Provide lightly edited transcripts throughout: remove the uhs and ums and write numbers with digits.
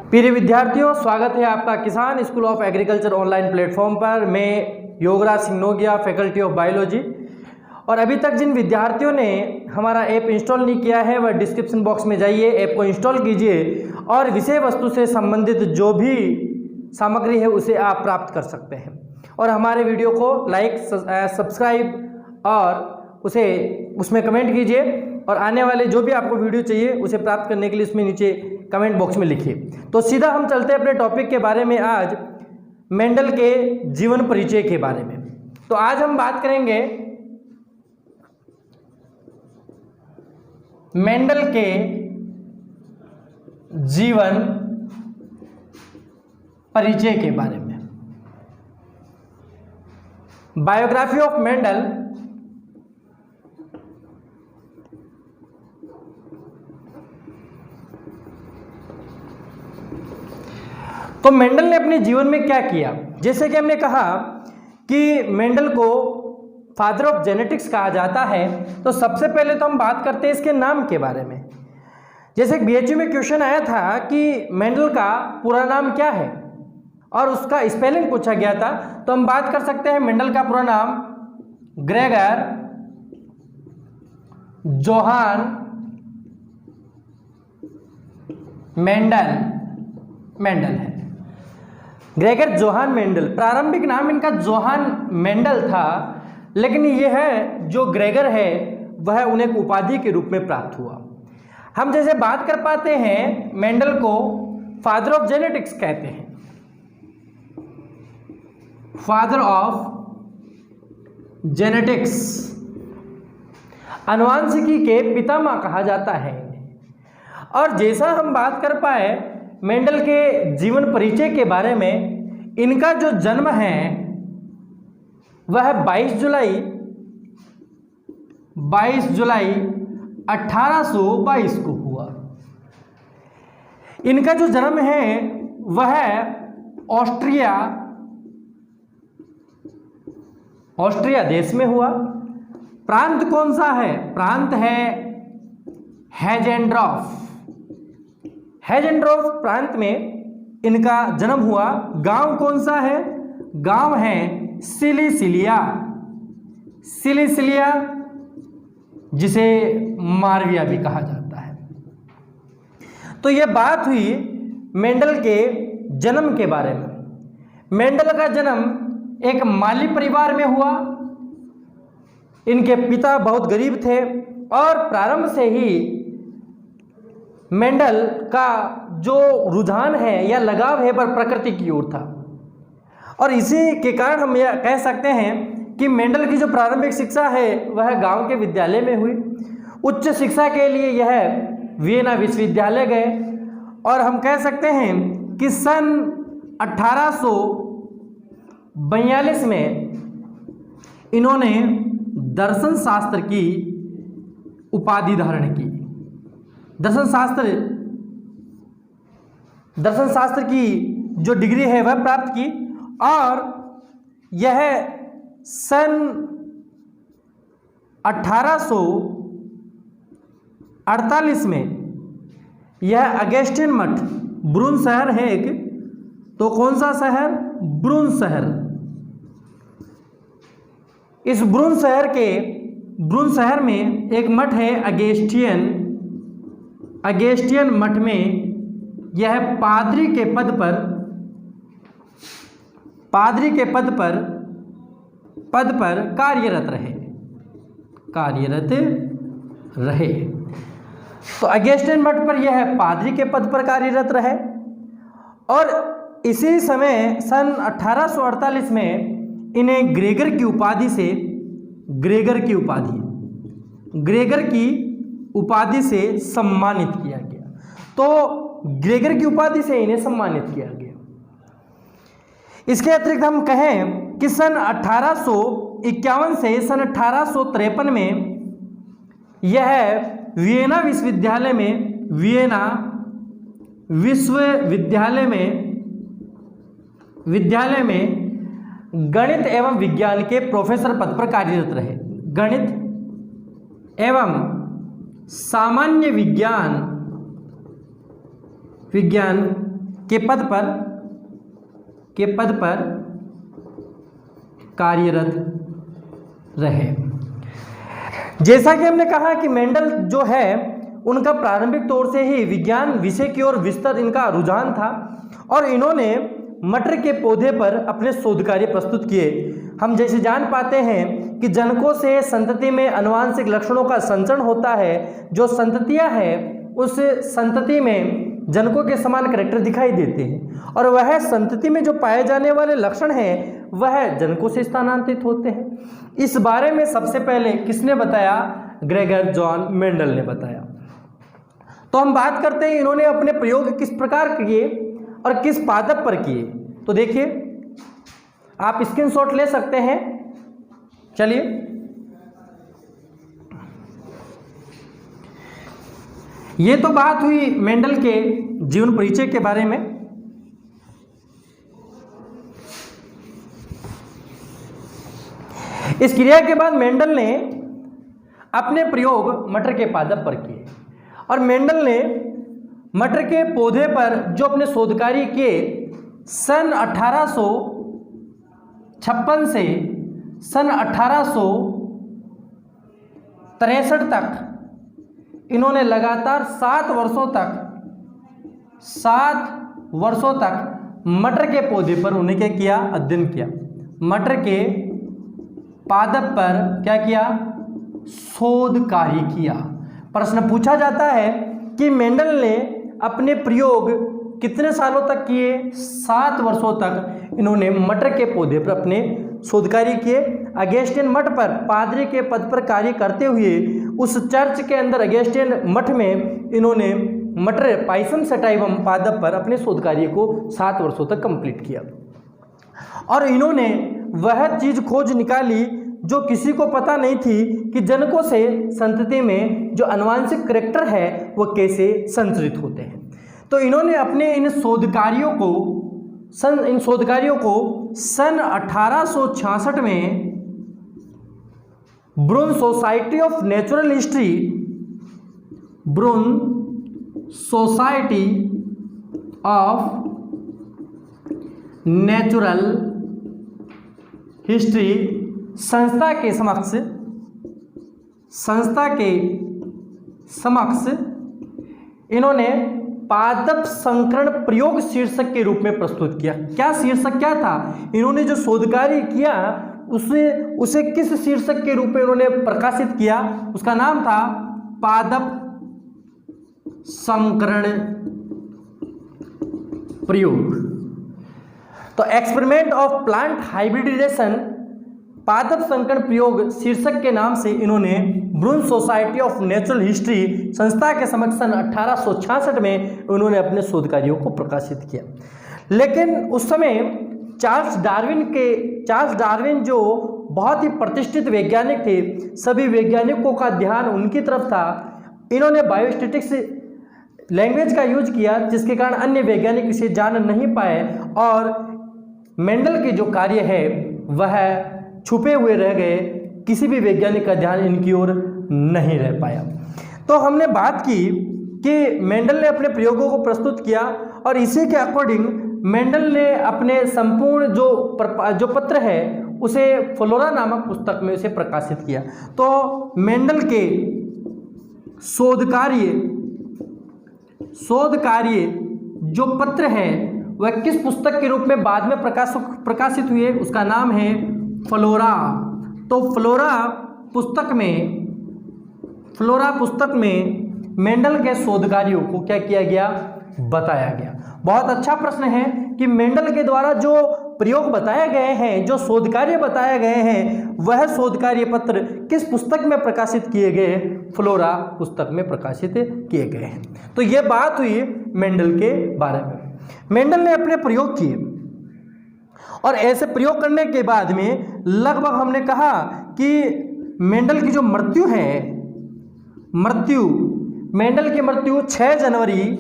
प्रिय विद्यार्थियों, स्वागत है आपका किसान school of agriculture online platform पर। मैं Yograj Singh Nogia, faculty of biology. और अभी तक जिन विद्यार्थियों ने हमारा ऐप इंस्टॉल नहीं किया है वह डिस्क्रिप्शन बॉक्स में जाइए, ऐप को इंस्टॉल कीजिए और विषय वस्तु से संबंधित जो भी सामग्री है उसे आप प्राप्त कर सकते हैं। और हमारे वीडियो को लाइक, सब्सक्राइब और उसमें कमेंट कीजिए। और आने वाले जो भी आपको वीडियो चाहिए उसे प्राप्त करने के लिए उसमें नीचे कमेंट बॉक्स में लिखिए। तो सीधा हम चलते हैं अपने टॉपिक के बारे में, आज मेंडल के जीवन परिचय के बारे में। तो आज हम बात करेंगे मेंडल के जीवन परिचय के बारे में। बायोग्राफी ऑफ मेंडल तो मेंडल ने अपने जीवन में क्या किया, जैसे कि हमने कहा कि मेंडल को फादर ऑफ जेनेटिक्स कहा जाता है। तो सबसे पहले तो हम बात करते हैं इसके नाम के बारे में। जैसे बीएचयू में क्वेश्चन आया था कि मेंडल का पूरा नाम क्या है और उसका स्पेलिंग पूछा गया था, तो हम बात कर सकते हैं मेंडल का पूरा नाम ग्रेगर जोहान मेंडल है। ग्रेगर जोहान मेंडल, प्रारंभिक नाम इनका जोहान मेंडल था, लेकिन यह जो ग्रेगर है वह उन्हें एक उपाधि के रूप में प्राप्त हुआ। हम जैसे बात कर पाते हैं, मेंडल को फादर ऑफ जेनेटिक्स कहते हैं, फादर ऑफ जेनेटिक्स, आनुवंशिकी के पितामह कहा जाता है। और जैसा हम बात कर पाए मेंडल के जीवन परिचय के बारे में, इनका जो जन्म है वह 22 जुलाई 1822 को हुआ। इनका जो जन्म है वह ऑस्ट्रिया देश में हुआ। प्रांत कौन सा है? प्रांत है हेजेंड्रॉफ प्रांत में इनका जन्म हुआ। गांव कौन सा है? गांव है सिलिसिलिया, जिसे मारविया भी कहा जाता है। तो यह बात हुई मेंडल के जन्म के बारे में। मेंडल का जन्म एक माली परिवार में हुआ। इनके पिता बहुत गरीब थे और प्रारंभ से ही मेंडल का जो रुझान है या लगाव है वह प्रकृति की ओर था। और इसी के कारण हम यह कह सकते हैं कि मेंडल की जो प्रारंभिक शिक्षा है वह गांव के विद्यालय में हुई। उच्च शिक्षा के लिए यह वियना विश्वविद्यालय गए और हम कह सकते हैं कि सन 1842 में इन्होंने दर्शन शास्त्र की उपाधि धारण की। दर्शन शास्त्र की जो डिग्री है वह प्राप्त की और यह सन 1848 में यह अगस्टिन मठ, ब्रून शहर है एक, तो कौन सा शहर? ब्रून शहर। इस ब्रून शहर में एक मठ है अगस्टियन मठ में यह पादरी के पद पर कार्यरत रहे। तो अगस्टियन मठ पर यह पादरी के पद पर कार्यरत रहे। और इसी समय सन 1848 में इन्हें ग्रेगर की उपाधि से सम्मानित किया गया। तो ग्रेगर की उपाधि से इन्हें सम्मानित किया गया। इसके अतिरिक्त हम कहें कि सन 1851 से सन 1853 में यह वियना विश्वविद्यालय में गणित एवं विज्ञान के प्रोफेसर पद पर कार्यरत रहे। गणित एवं सामान्य विज्ञान के पद पर कार्यरत रहे। जैसा कि हमने कहा कि मेंडल जो है उनका प्रारंभिक तौर से ही विज्ञान विषय की ओर विस्तार इनका रुझान था और इन्होंने मटर के पौधे पर अपने शोध कार्य प्रस्तुत किए। हम जैसे जान पाते हैं कि जनकों से संतति में आनुवांशिक लक्षणों का संचरण होता है। जो संततियां हैं उस संतति में जनकों के समान करैक्टर दिखाई देते हैं और वह संतति में जो पाए जाने वाले लक्षण हैं वह जनकों से स्थानांतरित होते हैं। इस बारे में सबसे पहले किसने बताया? ग्रेगर जॉन मेंडल ने बताया। तो हम बात करते हैं इन्होंने अपने प्रयोग किस प्रकार किए और किस पादप पर किए। तो देखिए, आप स्क्रीनशॉट ले सकते हैं। चलिए, ये तो बात हुई मेंडल के जीवन परिचय के बारे में। इस क्रिया के बाद मेंडल ने अपने प्रयोग मटर के पादप पर किए और मेंडल ने मटर के पौधे पर जो अपने शोध कार्य किए सन 1856 से सन 1863 तक इन्होंने लगातार 7 वर्षों तक मटर के पौधे पर उन्हें क्या किया? अध्ययन किया। मटर के पादप पर क्या किया? शोध कार्य किया। प्रश्न पूछा जाता है कि मेंडल ने अपने प्रयोग कितने सालों तक किए? 7 वर्षों तक इन्होंने मटर के पौधे पर अपने शोध कार्य किए। अगस्टिन मठ पर पादरी के पद पर कार्य करते हुए उस चर्च के अंदर अगस्टिन मठ में इन्होंने मटर पाइसम सटाइवम पादप पर अपने शोध कार्य को 7 वर्षों तक कंप्लीट किया और इन्होंने वह चीज खोज निकाली जो किसी को पता नहीं थी कि जनकों से संतति में जो आनुवांशिक करैक्टर है वो कैसे संचरित होते हैं। तो इन्होंने अपने इन शोध कार्यों को सन 1866 में ब्रून सोसाइटी ऑफ नेचुरल हिस्ट्री संस्था के समक्ष इन्होंने पादप संकरण प्रयोग शीर्षक के रूप में प्रस्तुत किया। क्या शीर्षक क्या था? इन्होंने जो शोध कार्य किया उसे किस शीर्षक के रूप में इन्होंने प्रकाशित किया? उसका नाम था पादप संकरण प्रयोग। तो एक्सपेरिमेंट ऑफ प्लांट हाइब्रिडाइजेशन पादप संकरण प्रयोग शीर्षक के नाम से इन्होंने ब्रून सोसाइटी ऑफ नेचुरल हिस्ट्री संस्था के समक्ष सन 1866 में उन्होंने अपने शोध कार्यों को प्रकाशित किया। लेकिन उस समय चार्ल्स डार्विन जो बहुत ही प्रतिष्ठित वैज्ञानिक थे, सभी वैज्ञानिकों का ध्यान उनकी तरफ था। इन्होंने बायोस्टैटिक्स लैंग्वेज का यूज किया जिसके कारण अन्य वैज्ञानिक इसे जान नहीं पाए और मेंडल के जो कार्य है वह छुपे हुए रह गए। किसी भी वैज्ञानिक का ध्यान इनकी ओर नहीं रह पाया। तो हमने बात की कि मेंडल ने अपने प्रयोगों को प्रस्तुत किया और इसी के अकॉर्डिंग मेंडल ने अपने संपूर्ण जो पत्र है उसे फ्लोरा नामक पुस्तक में उसे प्रकाशित किया। तो मेंडल के शोध कार्य जो पत्र है वह किस पुस्तक के रूप में बाद में प्रकाशित हुए? उसका नाम है फ्लोरा। तो फ्लोरा पुस्तक में मेंडल के शोध कार्यों को क्या किया गया? बताया गया। बहुत अच्छा प्रश्न है कि मेंडल के द्वारा जो प्रयोग बताए गए हैं, जो शोध कार्य बताए गए हैं, वह शोध कार्य पत्र किस पुस्तक में प्रकाशित किए गए? फ्लोरा पुस्तक में प्रकाशित किए गए हैं। तो ये बात हुई मेंडल के बारे में। मेंडल ने अपने प्रयोग किए और ऐसे प्रयोग करने के बाद में लगभग हमने कहा कि मेंडल की जो मेंडल की मृत्यु 6 जनवरी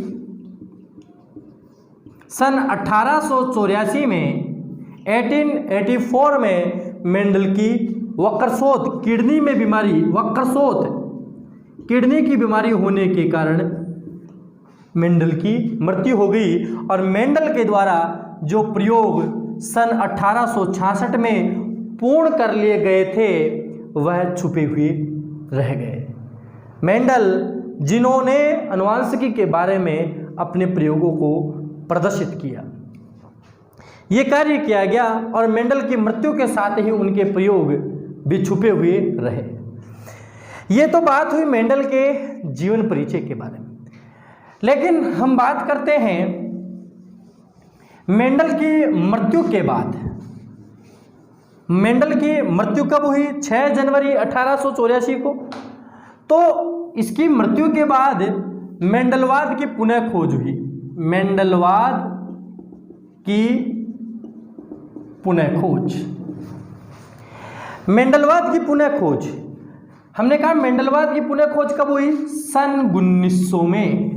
सन 1884 में 1884 में मेंडल की वक्रशोथ किडनी की बीमारी होने के कारण मेंडल की मृत्यु हो गई और मेंडल के द्वारा जो प्रयोग सन 1866 में पूर्ण कर लिए गए थे वह छुपे हुए रह गए। मेंडल जिन्होंने आनुवंशिकी के बारे में अपने प्रयोगों को प्रदर्शित किया, ये कार्य किया गया और मेंडल की मृत्यु के साथ ही उनके प्रयोग भी छुपे हुए रहे। ये तो बात हुई मेंडल के जीवन परिचय के बारे में, लेकिन हम बात करते हैं मेंडल की मृत्यु के बाद। मेंडल की मृत्यु कब हुई? 6 जनवरी 1884 को। तो इसकी मृत्यु के बाद मेंडलवाद की पुनः खोज हुई। मेंडलवाद की पुनः खोज, मेंडलवाद की पुनः खोज, हमने कहा मेंडलवाद की पुनः खोज कब हुई? सन 1900 में।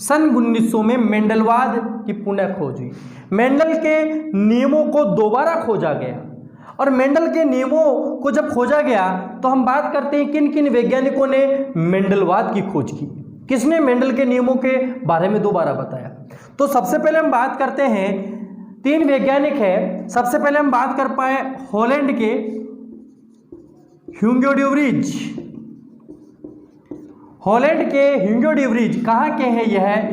सन 1900 में मेंडलवाद की पुनः खोज हुई। मेंडल के नियमों को दोबारा खोजा गया और मेंडल के नियमों को जब खोजा गया तो हम बात करते हैं किन किन वैज्ञानिकों ने मेंडलवाद की खोज की, किसने मेंडल के नियमों के बारे में दोबारा बताया। तो सबसे पहले हम बात करते हैं, 3 वैज्ञानिक हैं। सबसे पहले हम बात कर पाए हॉलैंड के ह्यूगो डे व्रीज। हॉलैंड के ह्यूगो डे व्रीज कहाँ के हैं?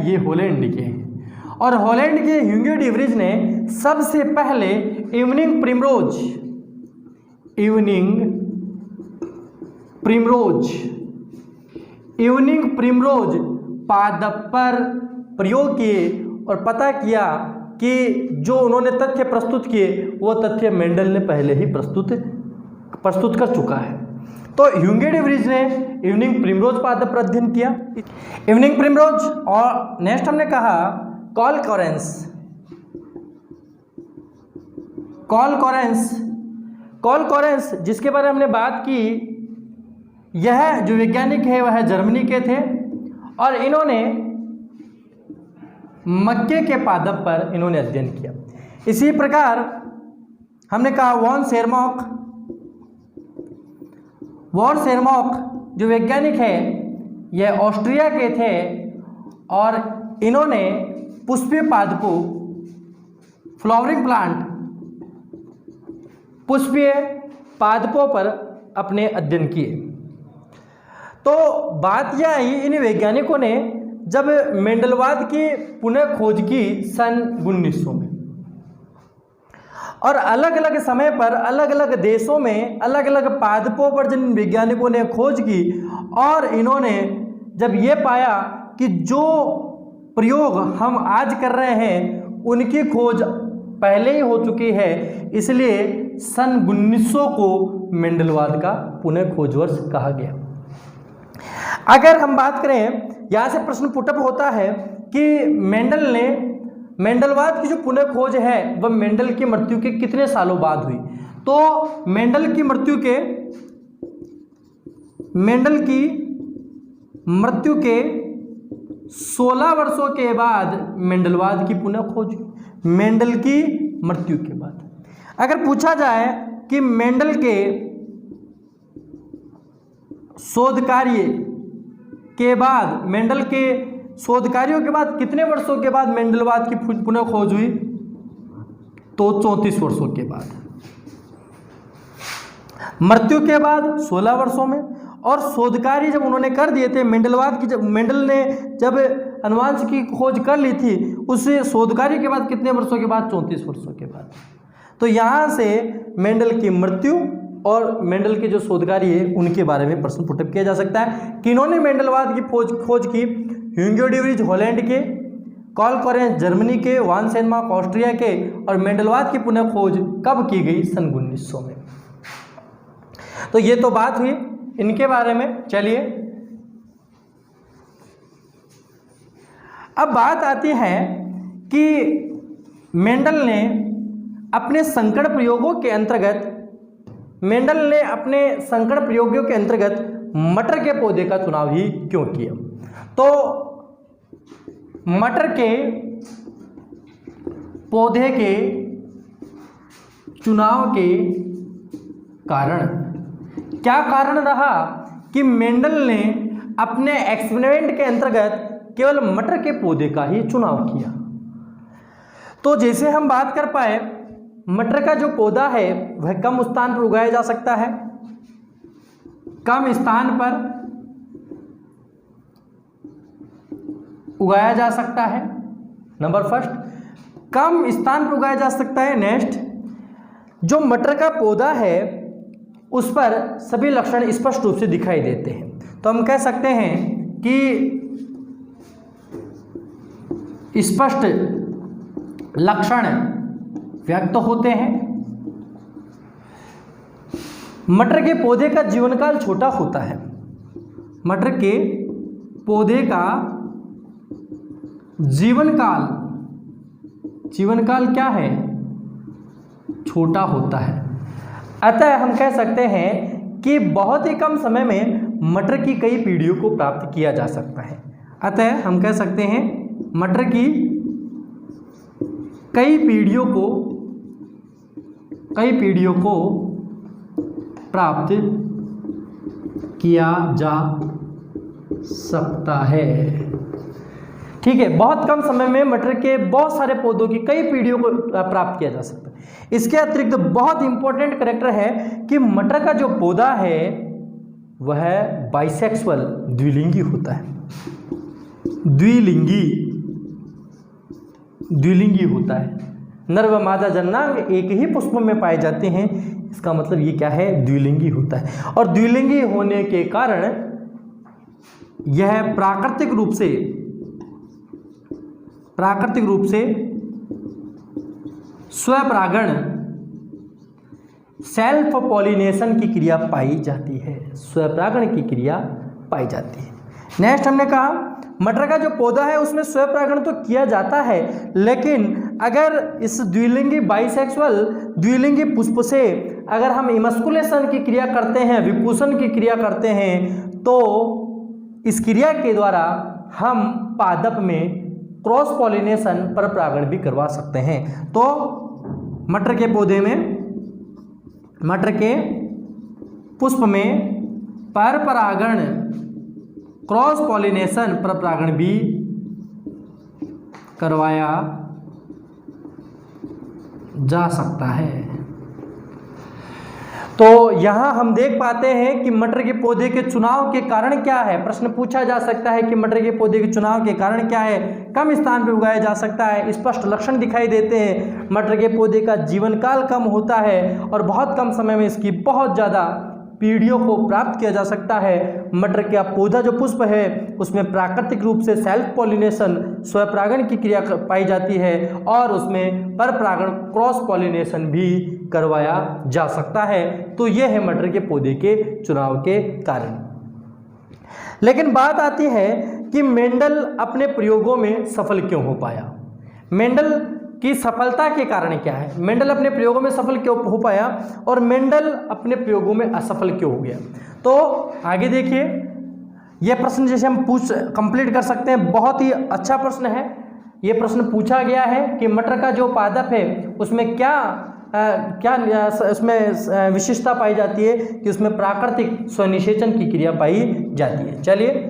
ये हॉलैंड के हैं और हॉलैंड के ह्यूगो डे व्रीज ने सबसे पहले इवनिंग प्रिमरोज पादप पर प्रयोग किए और पता किया कि जो उन्होंने तथ्य प्रस्तुत किए वो तथ्य मेंडल ने पहले ही प्रस्तुत कर चुका है। तो ह्यूगो डे व्रीज ने इवनिंग प्रिमरोज पादप पर अध्ययन किया। इवनिंग प्रिमरोज और नेक्स्ट हमने कहा कॉल कॉरेंस जिसके बारे में हमने बात की, यह जो वैज्ञानिक है वह जर्मनी के थे और इन्होंने मक्के के पादप पर इन्होंने अध्ययन किया। इसी प्रकार हमने कहा वॉन सेरमॉक जो वैज्ञानिक है यह ऑस्ट्रिया के थे और इन्होंने पुष्पीय पादपों फ्लावरिंग प्लांट पुष्पीय पादपों पर अपने अध्ययन किए। तो बात यह आई, इन वैज्ञानिकों ने जब मेंडलवाद की पुनः खोज की सन 1900 में और अलग अलग समय पर अलग अलग देशों में अलग अलग पादपों पर जिन वैज्ञानिकों ने खोज की और इन्होंने जब ये पाया कि जो प्रयोग हम आज कर रहे हैं उनकी खोज पहले ही हो चुकी है, इसलिए सन 1900 को मेंडलवाद का पुनः खोज वर्ष कहा गया। अगर हम बात करें, यहाँ से प्रश्न पुटअप होता है कि मेंडलवाद की जो पुनः खोज है वह मेंडल की मृत्यु के कितने सालों बाद हुई? तो मेंडल की मृत्यु के 16 वर्षों के बाद मेंडलवाद की पुनः खोज हुई। मेंडल की मृत्यु के बाद अगर पूछा जाए कि मेंडल के शोध कार्यों के बाद कितने वर्षों के बाद मेंडलवाद की पुनः खोज हुई, तो 34 वर्षों के बाद। मृत्यु के बाद 16 वर्षों में, और शोध कार्य जब उन्होंने कर दिए थे मेंडलवाद की, जब मेंडल ने जब अनुवांशिकी की खोज कर ली थी उस शोध कार्य के बाद कितने वर्षों के बाद? 34 वर्षों के बाद। तो यहाँ से मेंडल की मृत्यु और मेंडल के जो शोध कार्य है उनके बारे में प्रश्न पुटअप किया जा सकता है। किन्होंने मेंडलवाद की खोज की? ह्यूगो डे व्रीज हॉलैंड के, कॉल कॉरेंस जर्मनी के, वॉन सेरमॉक ऑस्ट्रिया के, और मेंडलवाद की पुनः खोज कब की गई? सन 1900 में। तो ये तो बात हुई इनके बारे में। चलिए अब बात आती है कि मेंडल ने अपने संकड़ प्रयोगों के अंतर्गत मटर के पौधे का चुनाव ही क्यों किया? तो मटर के पौधे के चुनाव के कारण क्या कारण रहा कि मेंडल ने अपने एक्सपेरिमेंट के अंतर्गत केवल मटर के पौधे का ही चुनाव किया। तो जैसे हम बात कर पाए, मटर का जो पौधा है वह कम स्थान पर उगाया जा सकता है, कम स्थान पर उगाया जा सकता है, नंबर फर्स्ट, कम स्थान पर उगाया जा सकता है। नेक्स्ट, जो मटर का पौधा है उस पर सभी लक्षण स्पष्ट रूप से दिखाई देते हैं। तो हम कह सकते हैं कि स्पष्ट लक्षण व्यक्त होते हैं। मटर के पौधे का जीवनकाल छोटा होता है। मटर के पौधे का जीवनकाल क्या है? छोटा होता है। अतः हम कह सकते हैं कि बहुत ही कम समय में मटर की कई पीढ़ियों को प्राप्त किया जा सकता है। अतः हम कह सकते हैं मटर की कई पीढ़ियों को प्राप्त किया जा सकता है। ठीक है, बहुत कम समय में मटर के बहुत सारे पौधों की कई पीढ़ियों को प्राप्त किया जा सकता है। इसके अतिरिक्त बहुत इंपॉर्टेंट कैरेक्टर है कि मटर का जो पौधा है वह बाइसेक्सुअल, द्विलिंगी होता है। द्विलिंगी होता है। नर व मादा जननांग एक ही पुष्प में पाए जाते हैं। इसका मतलब ये क्या है? द्विलिंगी होता है। और द्विलिंगी होने के कारण यह प्राकृतिक रूप से स्वपरागण, सेल्फ पॉलिनेशन की क्रिया पाई जाती है। स्वपरागण की क्रिया पाई जाती है। नेक्स्ट हमने कहा मटर का जो पौधा है उसमें स्वपरागण तो किया जाता है, लेकिन अगर इस द्विलिंगी बाइसेक्सुअल द्विलिंगी पुष्प से अगर हम इमस्कुलेशन की क्रिया करते हैं, विपुषण की क्रिया करते हैं, तो इस क्रिया के द्वारा हम पादप में क्रॉस पॉलिनेशन, पर परागण भी करवा सकते हैं। तो मटर के पौधे में, मटर के पुष्प में पर परागण, क्रॉस पॉलिनेशन, पर परागण भी करवाया जा सकता है। तो यहां हम देख पाते हैं कि मटर के पौधे के चुनाव के कारण क्या है। प्रश्न पूछा जा सकता है कि मटर के पौधे के चुनाव के कारण क्या है। कम स्थान पर उगाया जा सकता है, स्पष्ट लक्षण दिखाई देते हैं, मटर के पौधे का जीवन काल कम होता है और बहुत कम समय में इसकी बहुत ज़्यादा पीढ़ियों को प्राप्त किया जा सकता है। मटर का पौधा जो पुष्प है उसमें प्राकृतिक रूप से सेल्फ पॉलिनेशन, स्वपरागण की क्रिया पाई जाती है और उसमें पर परागण, क्रॉस पॉलिनेशन भी करवाया जा सकता है। तो यह है मटर के पौधे के चुनाव के कारण। लेकिन बात आती है कि मेंडल अपने प्रयोगों में सफल क्यों हो पाया। मेंडल की सफलता के कारण क्या है? मेंडल अपने प्रयोगों में सफल क्यों हो पाया और मेंडल अपने प्रयोगों में असफल क्यों हो गया? तो आगे देखिए, यह प्रश्न जैसे हम कंप्लीट कर सकते हैं। बहुत ही अच्छा प्रश्न है। यह प्रश्न पूछा गया है कि मटर का जो पादप है उसमें क्या उसमें विशेषता पाई जाती है कि उसमें प्राकृतिक स्वनिषेचन की क्रिया पाई जाती है। चलिए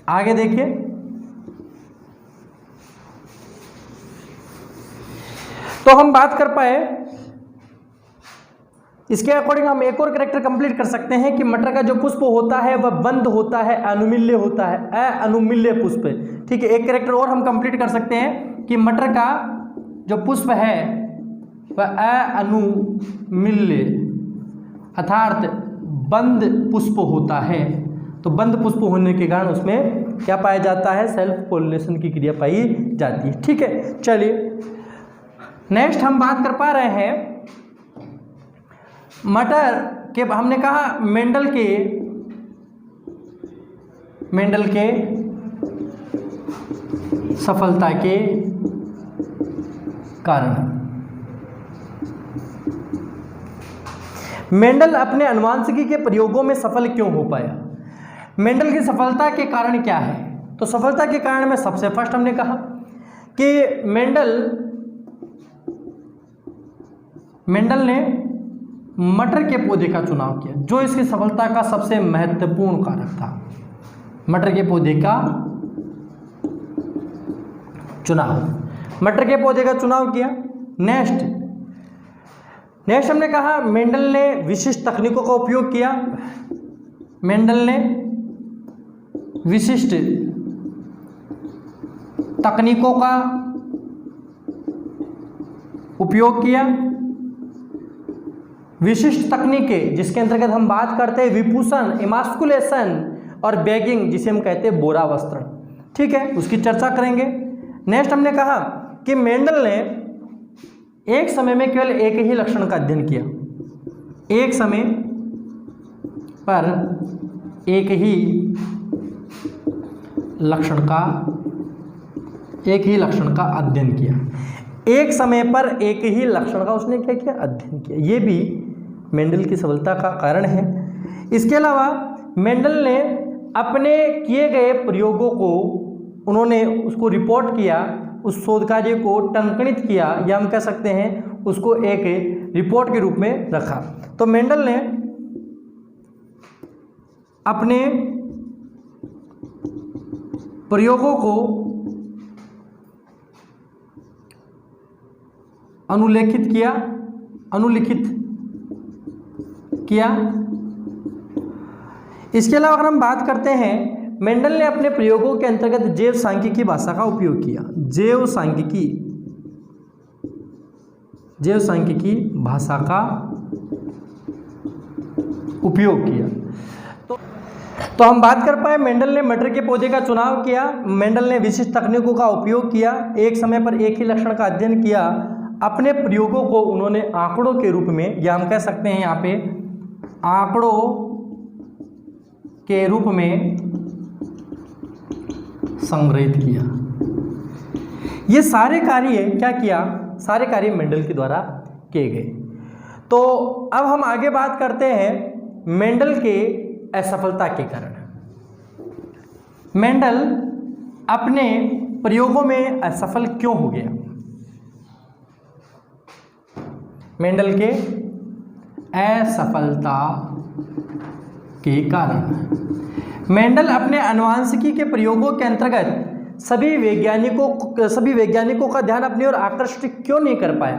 आगे देखिए। तो हम बात कर पाए, इसके अकॉर्डिंग हम एक और कैरेक्टर कंप्लीट कर सकते हैं कि मटर का जो पुष्प होता है वह बंद होता है, अनुमील्य होता है, अनुमील्य पुष्प। ठीक है, एक कैरेक्टर और हम कंप्लीट कर सकते हैं कि मटर का जो पुष्प है वह अनुमील्य अर्थात बंद पुष्प होता है। तो बंद पुष्प होने के कारण उसमें क्या पाया जाता है? सेल्फ पॉलिनेशन की क्रिया पाई जाती है। ठीक है, चलिए नेक्स्ट हम बात कर पा रहे हैं मटर के, हमने कहा मेंडल के सफलता के कारण। मेंडल अपने आनुवंशिकी के प्रयोगों में सफल क्यों हो पाया? मेंडल की सफलता के कारण क्या है? तो सफलता के कारण में सबसे फर्स्ट हमने कहा कि मेंडल ने मटर के पौधे का चुनाव किया, जो इसकी सफलता का सबसे महत्वपूर्ण कारक था। मटर के पौधे का चुनाव, मटर के पौधे का चुनाव किया। नेक्स्ट हमने कहा मेंडल ने विशिष्ट तकनीकों का उपयोग किया। मेंडल ने विशिष्ट तकनीकों का उपयोग किया। विशिष्ट तकनीकें जिसके अंतर्गत हम बात करते हैं विभूषण, इमास्कुलेशन और बैगिंग, जिसे हम कहते हैं बोरावस्त्रण। ठीक है, उसकी चर्चा करेंगे। नेक्स्ट हमने कहा कि मेंडल ने एक समय में केवल एक ही लक्षण का अध्ययन किया। एक समय पर एक ही लक्षण का अध्ययन किया। एक समय पर एक ही लक्षण का उसने क्या किया? अध्ययन किया। ये भी मेंडल की सफलता का कारण है। इसके अलावा मेंडल ने अपने किए गए प्रयोगों को उन्होंने उसको रिपोर्ट किया, उस शोध कार्य को टंकणित किया, या हम कह सकते हैं उसको एक रिपोर्ट के रूप में रखा। तो मेंडल ने अपने प्रयोगों को अनुलिखित किया। इसके अलावा अगर हम बात करते हैं, मेंडल ने अपने प्रयोगों के अंतर्गत जैव सांख्यिकी भाषा का उपयोग किया। जैव सांख्यिकी भाषा का उपयोग किया। तो हम बात कर पाए मेंडल ने मटर के पौधे का चुनाव किया, मेंडल ने विशिष्ट तकनीकों का उपयोग किया, एक समय पर एक ही लक्षण का अध्ययन किया, अपने प्रयोगों को उन्होंने आंकड़ों के रूप में, या हम कह सकते हैं यहाँ पे आंकड़ों के रूप में संग्रहित किया। ये सारे कार्य क्या किया? सारे कार्य मेंडल के द्वारा किए गए। तो अब हम आगे बात करते हैं मेंडल के असफलता के कारण। मेंडल अपने प्रयोगों में असफल क्यों हो गया? मेंडल के असफलता के कारण मेंडल अपने आनुवंशिकी के प्रयोगों के अंतर्गत सभी वैज्ञानिकों का ध्यान अपनी ओर आकर्षित क्यों नहीं कर पाया?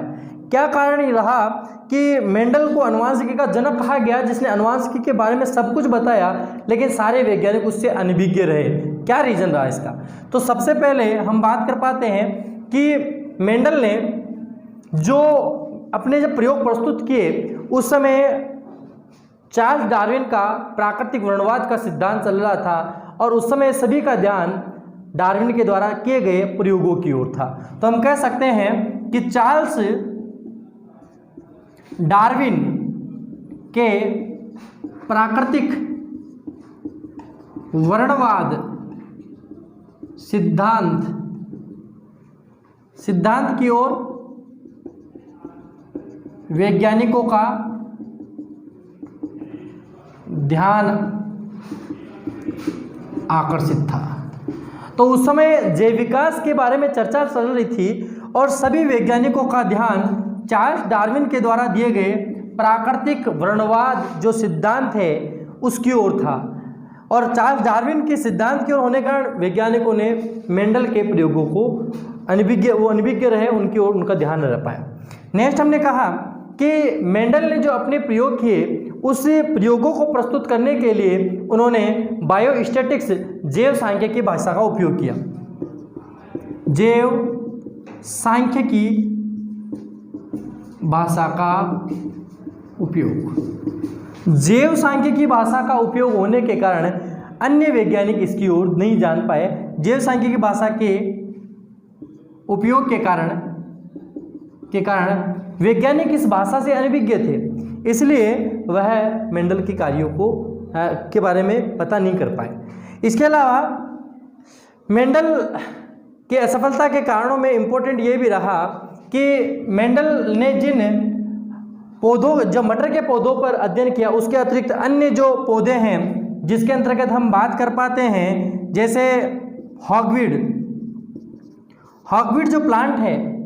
क्या कारण ये रहा कि मेंडल को आनुवंशिकी का जनक कहा गया, जिसने आनुवंशिकी के बारे में सब कुछ बताया, लेकिन सारे वैज्ञानिक उससे अनभिज्ञ रहे? क्या रीजन रहा इसका? तो सबसे पहले हम बात कर पाते हैं कि मेंडल ने जो अपने जब प्रयोग प्रस्तुत किए, उस समय चार्ल्स डार्विन का प्राकृतिक वर्णवाद का सिद्धांत चल रहा था, और उस समय सभी का ध्यान डार्विन के द्वारा किए गए प्रयोगों की ओर था। तो हम कह सकते हैं कि चार्ल्स डार्विन के प्राकृतिक वर्णवाद सिद्धांत की ओर वैज्ञानिकों का ध्यान आकर्षित था। तो उस समय जैव विकास के बारे में चर्चा चल रही थी, और सभी वैज्ञानिकों का ध्यान चार्ल्स डार्विन के द्वारा दिए गए प्राकृतिक वर्णवाद जो सिद्धांत है उसकी ओर था। और चार्ल्स डार्विन के सिद्धांत की ओर होने के कारण वैज्ञानिकों ने मेंडल के प्रयोगों को अनभिज्ञ रहे, उनकी ओर उनका ध्यान न रह पाया। नेक्स्ट हमने कहा कि मेंडल ने जो अपने प्रयोग किए, उस प्रयोगों को प्रस्तुत करने के लिए उन्होंने बायोस्टैटिक्स जैव सांख्यिकी भाषा का उपयोग किया। जैव सांख्यिकी भाषा का उपयोग, जैव सांख्यिकी भाषा का उपयोग होने के कारण अन्य वैज्ञानिक इसकी ओर नहीं जान पाए। जैव सांख्यिकी भाषा के उपयोग के कारण वैज्ञानिक इस भाषा से अनभिज्ञ थे, इसलिए वह मेंडल के कार्यों को के बारे में पता नहीं कर पाए। इसके अलावा मेंडल के असफलता के कारणों में इम्पोर्टेंट ये भी रहा कि मेंडल ने जिन पौधों, जब मटर के पौधों पर अध्ययन किया, उसके अतिरिक्त अन्य जो पौधे हैं जिसके अंतर्गत हम बात कर पाते हैं, जैसे हॉगवीड जो प्लांट है,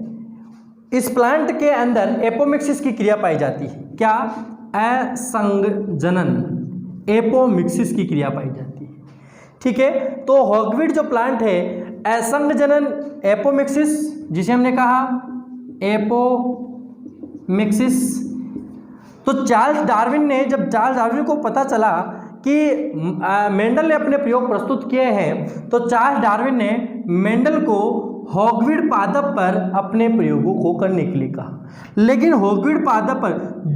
इस प्लांट के अंदर एपोमिक्सिस की क्रिया पाई जाती है। क्या? असंजनन, एपोमिक्सिस की क्रिया पाई जाती है। ठीक है। तो हॉगवीड जो प्लांट है असंगजनन एपोमिक्सिस, जिसे हमने कहा एपोमिक्सिस, तो चार्ल्स डार्विन को पता चला कि मेंडल ने अपने प्रयोग प्रस्तुत किए हैं, तो चार्ल्स डार्विन ने मेंडल को हॉगवीड पादप पर अपने प्रयोगों को करने के लिए कहा। लेकिन हॉगवीड पादप पर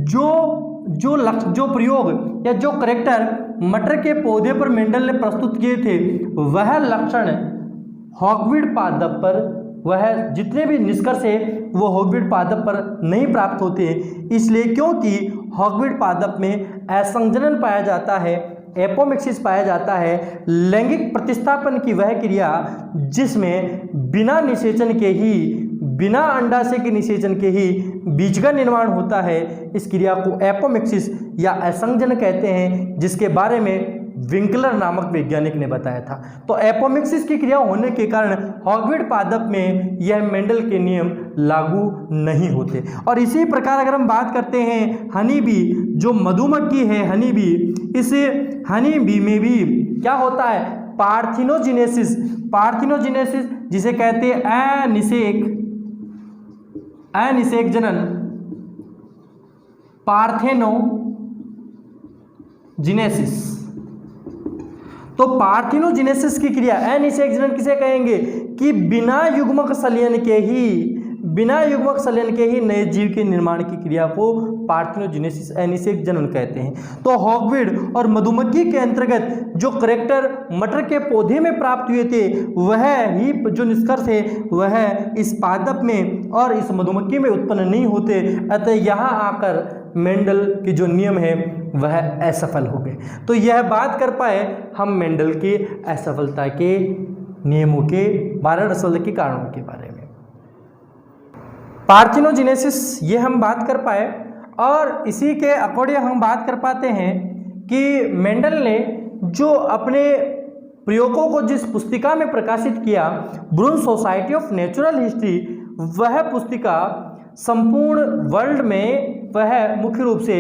जो प्रयोग या जो करेक्टर मटर के पौधे पर मेंडल ने प्रस्तुत किए थे, वह लक्षण हॉगवीड पादप पर, वह जितने भी निष्कर्ष है वो हॉगवीड पादप पर नहीं प्राप्त होते, इसलिए क्योंकि हॉगवीड पादप में असंजनन पाया जाता है, एपोमिक्सिस पाया जाता है, लैंगिक प्रतिस्थापन की वह क्रिया जिसमें बिना अंडाशय के निषेचन के ही बीज का निर्माण होता है, इस क्रिया को एपोमिक्सिस या असंजन कहते हैं, जिसके बारे में विंकलर नामक वैज्ञानिक ने बताया था। तो एपोमिक्सिस की क्रिया होने के कारण हॉगवीड पादप में यह मेंडल के नियम लागू नहीं होते। और इसी प्रकार अगर हम बात करते हैं हनी बी, जो मधुमक्खी है हनी बी, इस हनी बी में भी क्या होता है पार्थिनोजेनेसिस, जिसे कहते हैं अनिषेक जनन, पार्थेनोजेनेसिस। तो पार्थिनोजेनेसिस की क्रिया अनिषेक जनन किसे कहेंगे कि बिना युग्मक संलयन के ही नए जीव के निर्माण की क्रिया को पार्थिनोजेनेसिस अनिषेक जनन कहते हैं। तो हॉगवीड और मधुमक्खी के अंतर्गत जो करेक्टर मटर के पौधे में प्राप्त हुए थे, वह ही जो निष्कर्ष है वह इस पादप में और इस मधुमक्खी में उत्पन्न नहीं होते। अतः यहाँ आकर मेंडल के जो नियम है वह असफल हो गए। तो यह बात कर पाए हम मेंडल की असफलता के नियमों के बारे, असफलता के कारणों के बारे में। पार्थिनोजेनेसिस ये हम बात कर पाए, और इसी के अकॉर्डिंग हम बात कर पाते हैं कि मेंडल ने जो अपने प्रयोगों को जिस पुस्तिका में प्रकाशित किया, ब्रून सोसाइटी ऑफ नेचुरल हिस्ट्री, वह पुस्तिका संपूर्ण वर्ल्ड में वह मुख्य रूप से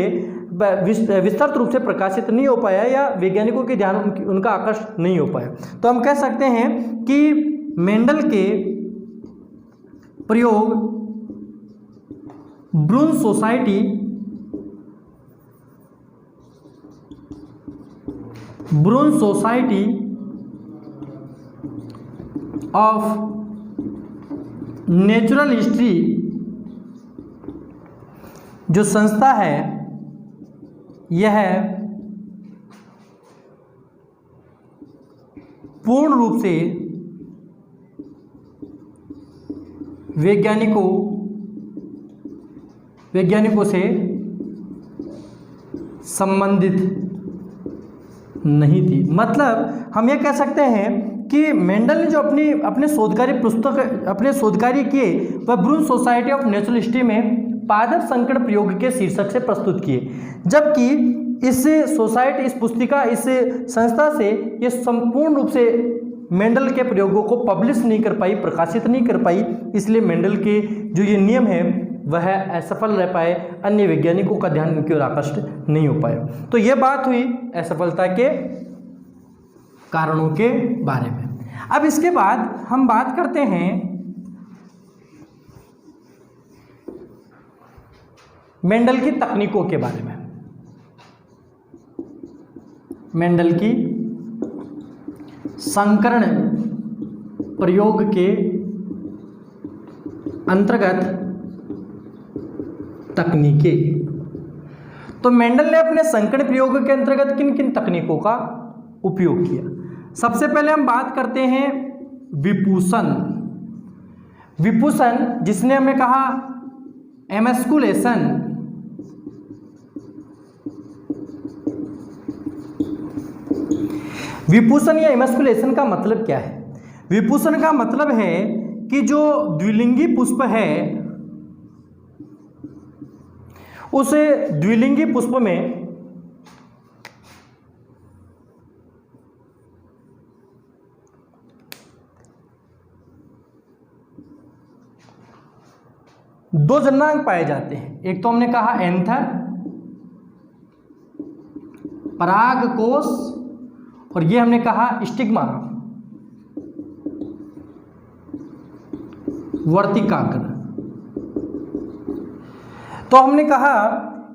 विस्तृत रूप से प्रकाशित नहीं हो पाया, या वैज्ञानिकों के ध्यान उनका आकर्षण नहीं हो पाया। तो हम कह सकते हैं कि मेंडल के प्रयोग ब्रून सोसाइटी ऑफ नेचुरल हिस्ट्री जो संस्था है, यह पूर्ण रूप से वैज्ञानिकों से संबंधित नहीं थी। मतलब हम ये कह सकते हैं कि मेंडल ने जो अपने शोधकार्य किए वह ब्रून सोसाइटी ऑफ नेचुरल हिस्ट्री में पादप संकरण प्रयोग के शीर्षक से प्रस्तुत किए, जबकि इस पुस्तिका, इस संस्था से ये संपूर्ण रूप से मेंडल के प्रयोगों को पब्लिश नहीं कर पाई, प्रकाशित नहीं कर पाई, इसलिए मेंडल के जो ये नियम है वह असफल रह पाए, अन्य वैज्ञानिकों का ध्यान इनकी ओर आकर्षित नहीं हो पाया। तो ये बात हुई असफलता के कारणों के बारे में। अब इसके बाद हम बात करते हैं मेंडल की तकनीकों के बारे में। मेंडल की संकरण प्रयोग के अंतर्गत तकनीकें। तो मेंडल ने अपने संकरण प्रयोग के अंतर्गत किन किन तकनीकों का उपयोग किया? सबसे पहले हम बात करते हैं विपूषण, जिसने हमें कहा एमस्कुलेशन, विपूषण या इमस्कुलेशन का मतलब क्या है? विपूषण का मतलब है कि जो द्विलिंगी पुष्प है, उस द्विलिंगी पुष्प में दो जननांग पाए जाते हैं। एक तो हमने कहा एंथर, परागकोश, और ये हमने कहा स्टिग्मा, वर्तिकाग्र। तो हमने कहा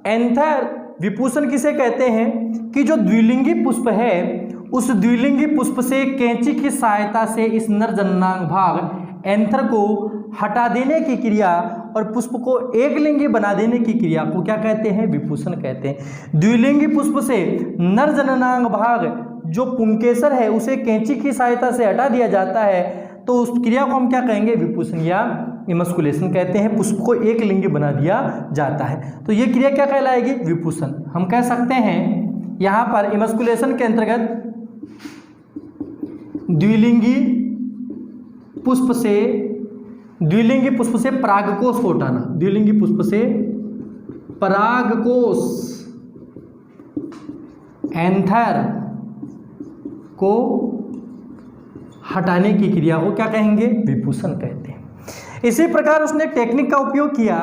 एंथर विभूषण किसे कहते हैं कि जो द्विलिंगी पुष्प है उस द्विलिंगी पुष्प से कैंची की सहायता से इस नर जननांग भाग एंथर को हटा देने की क्रिया और पुष्प को एक लिंगी बना देने की क्रिया को क्या कहते हैं? विभूषण कहते हैं। द्विलिंगी पुष्प से नर जननांग भाग जो पुंकेसर है उसे कैंची की सहायता से हटा दिया जाता है, तो उस क्रिया को हम क्या कहेंगे? विभूषण या इमस्कुलेशन कहते हैं। पुष्प को एक लिंगी बना दिया जाता है, तो ये क्रिया क्या कहलाएगी? विभूषण। हम कह सकते हैं यहाँ पर इमस्कुलेशन के अंतर्गत द्विलिंगी पुष्प से परागकोश को हटाना, द्विलिंगी पुष्प से परागकोश एंथर को हटाने की क्रिया को क्या कहेंगे? विभूषण कहते हैं। इसी प्रकार उसने टेक्निक का उपयोग किया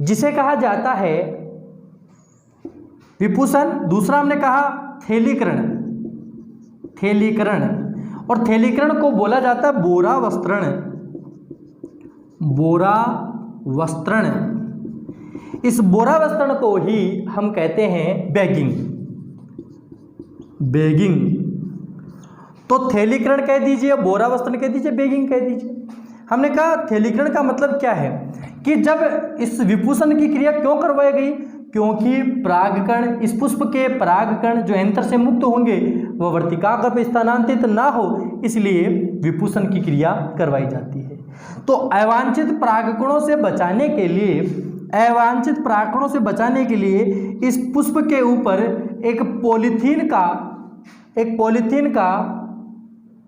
जिसे कहा जाता है विभूषण। दूसरा हमने कहा थैलीकरण, और थैलीकरण को बोला जाता है बोरावस्त्रण, बोरावस्त्रण। इस बोरावस्त्रण को ही हम कहते हैं बैगिंग। तो थैलीकरण कह दीजिए, बोरावस्त्रण कह दीजिए, बैगिंग कह दीजिए। हमने कहा थैलीकरण का मतलब क्या है कि जब इस विभूषण की क्रिया क्यों करवाई गई? क्योंकि परागकण, इस पुष्प के परागकण जो एंथर से मुक्त होंगे वह वर्तिकाग्र पर स्थानांतरित ना हो, इसलिए विभूषण की क्रिया करवाई जाती है। तो अवांछित परागकणों से बचाने के लिए इस पुष्प के ऊपर एक पॉलीथीन का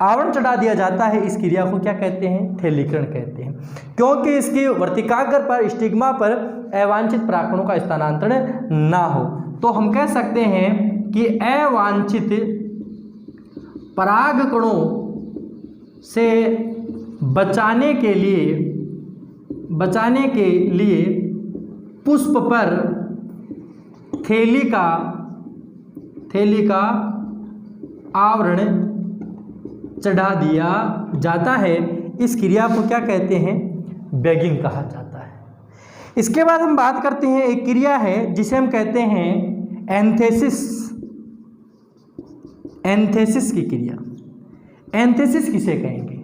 आवरण चढ़ा दिया जाता है। इस क्रिया को क्या कहते हैं? थैलीकरण कहते हैं, क्योंकि इसकी वर्तिकाग्र पर, स्टिग्मा पर अवांछित परागकणों का स्थानांतरण ना हो। तो हम कह सकते हैं कि अवांछित परागकणों से बचाने के लिए पुष्प पर थैली का आवरण चढ़ा दिया जाता है। इस क्रिया को क्या कहते हैं? बैगिंग कहा जाता है। इसके बाद हम बात करते हैं, एक क्रिया है जिसे हम कहते हैं एंथेसिस की क्रिया। एंथेसिस किसे कहेंगे?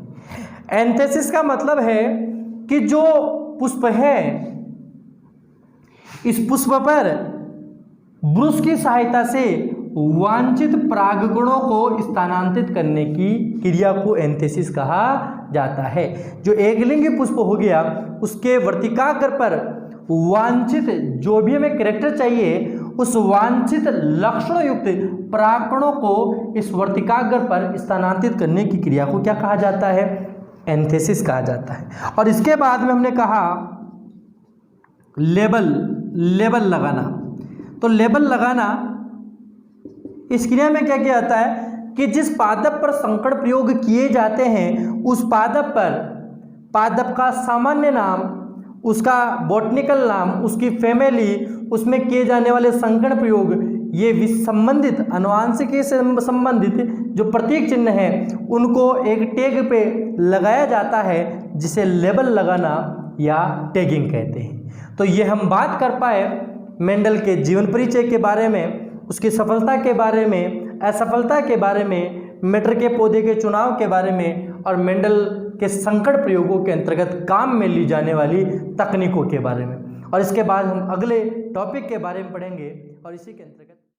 एंथेसिस का मतलब है कि जो पुष्प है इस पुष्प पर ब्रुश की सहायता से वांछित परागकणों को स्थानांतरित करने की क्रिया को एंथेसिस कहा जाता है। जो एकलिंगी पुष्प हो गया उसके वर्तिकाग्र पर वांछित जो भी हमें कैरेक्टर चाहिए उस वांछित लक्षण युक्त परागकणों को इस वर्तिकाग्र पर स्थानांतरित करने की क्रिया को क्या कहा जाता है? एंथेसिस कहा जाता है। और इसके बाद में हमने कहा लेबल लगाना। तो लेबल लगाना, इस क्रिया में क्या किया जाता है कि जिस पादप पर संकर प्रयोग किए जाते हैं उस पादप का सामान्य नाम, उसका बॉटनिकल नाम, उसकी फैमिली, उसमें किए जाने वाले संकर प्रयोग, ये संबंधित अनुवांशिकी से संबंधित जो प्रतीक चिन्ह हैं उनको एक टैग पे लगाया जाता है जिसे लेबल लगाना या टैगिंग कहते हैं। तो ये हम बात कर पाए मेंडल के जीवन परिचय के बारे में, उसकी सफलता के बारे में, असफलता के बारे में, मटर के पौधे के चुनाव के बारे में और मेंडल के संकर प्रयोगों के अंतर्गत काम में ली जाने वाली तकनीकों के बारे में। और इसके बाद हम अगले टॉपिक के बारे में पढ़ेंगे और इसी के अंतर्गत